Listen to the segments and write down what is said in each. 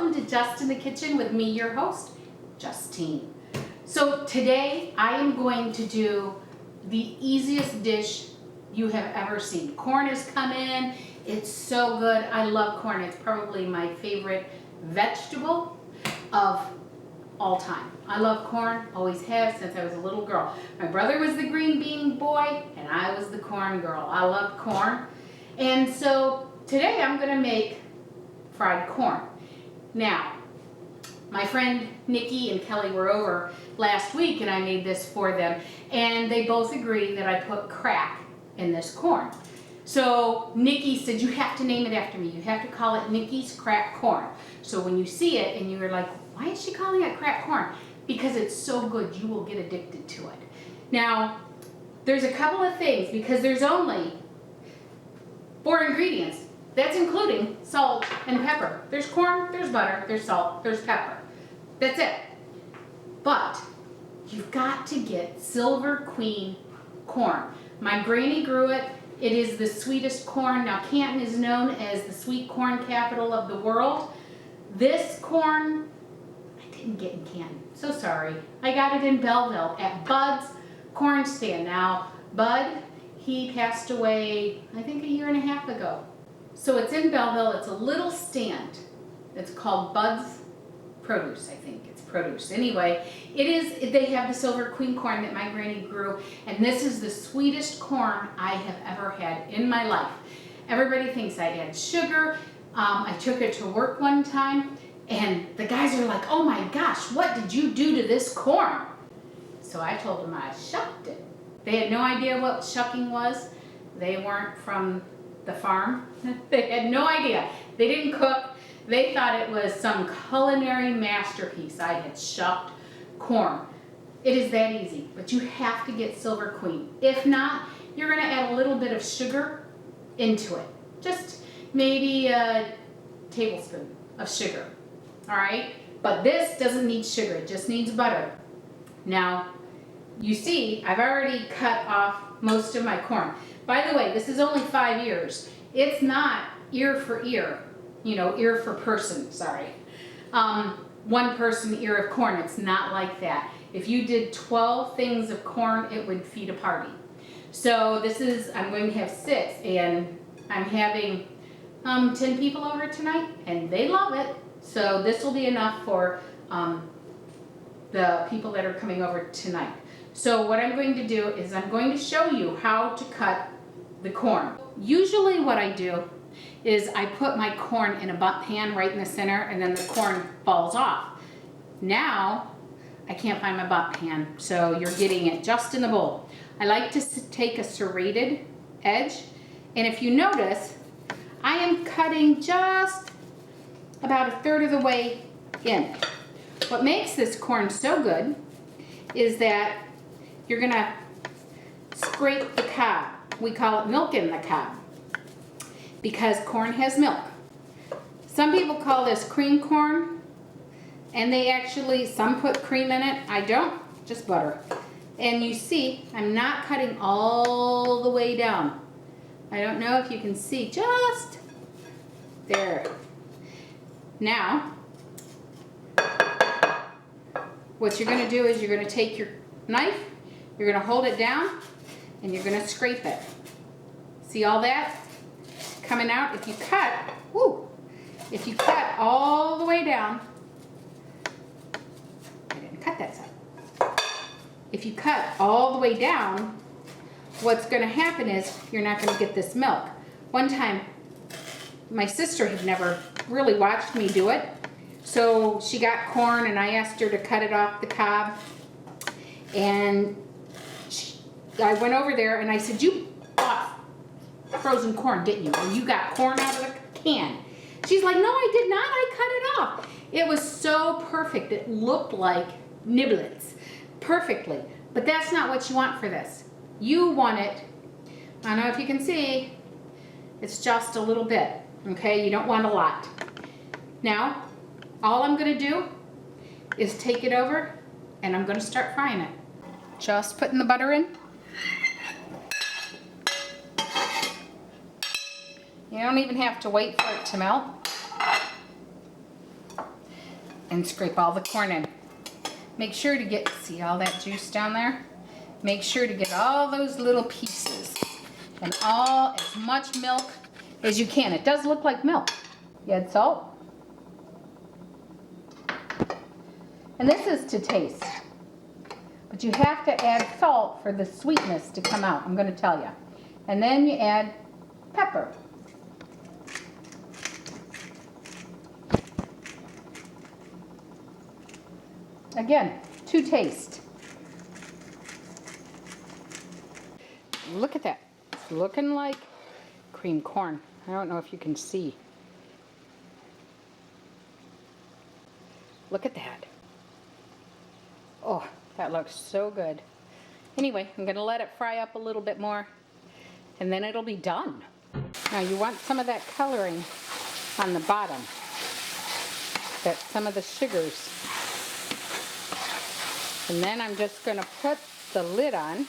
welcome to Just in the Kitchen with me, your host, Justine. So today I am going to do the easiest dish you have ever seen. Corn has come in, it's so good. I love corn, it's probably my favorite vegetable of all time. I love corn, always have since I was a little girl. My brother was the green bean boy and I was the corn girl. I love corn. And so today I'm gonna make fried corn. Now, my friend Nicci and Kelly were over last week and I made this for them, and they both agree that I put crack in this corn. So Nicci said, you have to name it after me. You have to call it Nicci's crack corn. So when you see it and you're like, why is she calling it crack corn? Because it's so good, you will get addicted to it. Now, there's a couple of things, because there's only 4 ingredients. That's including salt and pepper. There's corn, there's butter, there's salt, there's pepper. That's it. But you've got to get Silver Queen corn. My granny grew it. It is the sweetest corn. Now, Canton is known as the sweet corn capital of the world. This corn, I didn't get in Canton. So sorry. I got it in Belleville at Bud's corn stand. Now, Bud, he passed away, I think, a year and a half ago. So it's in Belleville. It's a little stand. It's called Bud's Produce, I think. It's produce. Anyway, they have the Silver Queen corn that my granny grew, and this is the sweetest corn I have ever had in my life. Everybody thinks I add sugar. I took it to work one time, and the guys are like, oh my gosh, what did you do to this corn? So I told them I shucked it. They had no idea what shucking was. They weren't from the farm. They had no idea. They didn't cook. They thought it was some culinary masterpiece. I had shucked corn. It is that easy, but you have to get Silver Queen. If not, you're going to add a little bit of sugar into it. Just maybe a tablespoon of sugar. All right? But this doesn't need sugar. It just needs butter. Now, you see, I've already cut off most of my corn. By the way, this is only 5 ears. It's not ear for ear, ear for person, sorry. One person ear of corn, it's not like that. If you did 12 things of corn, it would feed a party. So I'm going to have 6, and I'm having 10 people over tonight, and they love it. So this will be enough for the people that are coming over tonight. So what I'm going to do is I'm going to show you how to cut the corn. Usually what I do is I put my corn in a butt pan right in the center, and then the corn falls off. Now, I can't find my butt pan, so you're getting it just in the bowl. I like to take a serrated edge, and if you notice, I am cutting just about 1/3 of the way in. What makes this corn so good is that you're gonna scrape the cob. We call it milking the cob because corn has milk. Some people call this cream corn, and some put cream in it. I don't, just butter. And you see, I'm not cutting all the way down. I don't know if you can see, just there. Now, what you're gonna do is you're gonna take your knife, you're gonna hold it down, and you're gonna scrape it. See all that coming out? If you cut all the way down, I didn't cut that side. If you cut all the way down, what's gonna happen is you're not gonna get this milk. One time, my sister had never really watched me do it, so she got corn and I asked her to cut it off the cob, and I went over there and I said, you bought frozen corn, didn't you? Or you got corn out of the can. She's like, no, I did not. I cut it off. It was so perfect. It looked like niblets perfectly. But that's not what you want for this. You want it, I don't know if you can see, it's just a little bit, okay? You don't want a lot. Now, all I'm going to do is take it over and I'm going to start frying it. Just putting the butter in. You don't even have to wait for it to melt. and scrape all the corn in. Make sure to get, see all that juice down there? Make sure to get all those little pieces and all as much milk as you can. It does look like milk. You add salt. And this is to taste. But you have to add salt for the sweetness to come out, I'm going to tell you. And then you add pepper. Again, to taste. Look at that. It's looking like cream corn. I don't know if you can see. Look at that. Oh, that looks so good. Anyway, I'm going to let it fry up a little bit more, and then it'll be done. Now you want some of that coloring on the bottom, some of the sugars. And then I'm just going to put the lid on.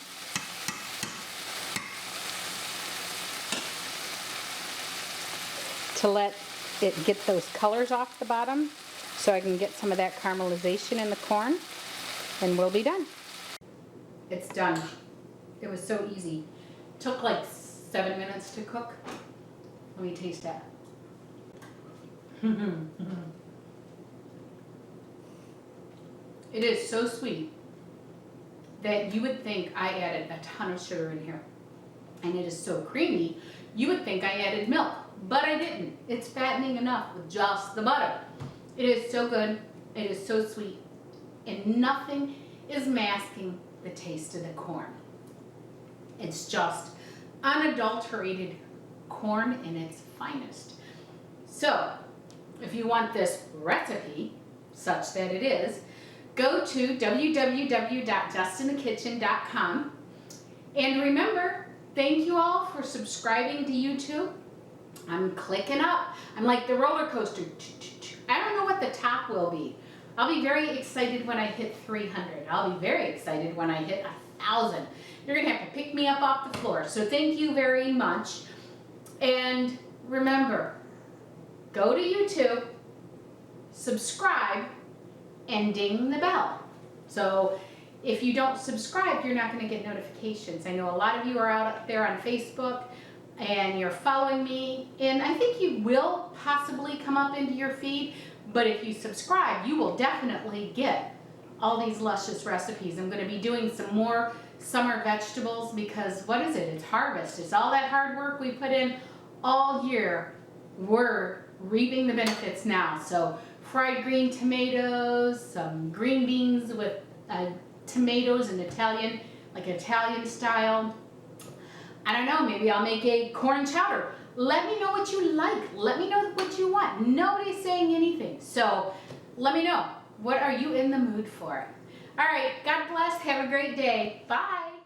To let it get those colors off the bottom so I can get some of that caramelization in the corn, and we'll be done. It's done. It was so easy. Took like 7 minutes to cook. Let me taste that. It is so sweet that you would think I added a ton of sugar in here. And it is so creamy, you would think I added milk, but I didn't. It's fattening enough with just the butter. It is so good, it is so sweet, and nothing is masking the taste of the corn. It's just unadulterated corn in its finest. So, if you want this recipe, such that it is, go to www.justinthekitchen.com, and remember, thank you all for subscribing to YouTube. I'm clicking up. I'm like the roller coaster. I don't know what the top will be. I'll be very excited when I hit 300. I'll be very excited when I hit 1,000. You're going to have to pick me up off the floor. So thank you very much. And remember, go to YouTube, subscribe, and ding the bell. So if you don't subscribe, you're not going to get notifications. I know a lot of you are out there on Facebook and you're following me, and I think you will possibly come up into your feed, but if you subscribe, you will definitely get all these luscious recipes. I'm going to be doing some more summer vegetables because what is it? It's harvest. It's all that hard work we put in all year. We're reaping the benefits now. So fried green tomatoes, some green beans with tomatoes in Italian, like Italian style. I don't know, maybe I'll make a corn chowder. Let me know what you like. Let me know what you want. Nobody's saying anything. So let me know. What are you in the mood for? All right, God bless. Have a great day. Bye.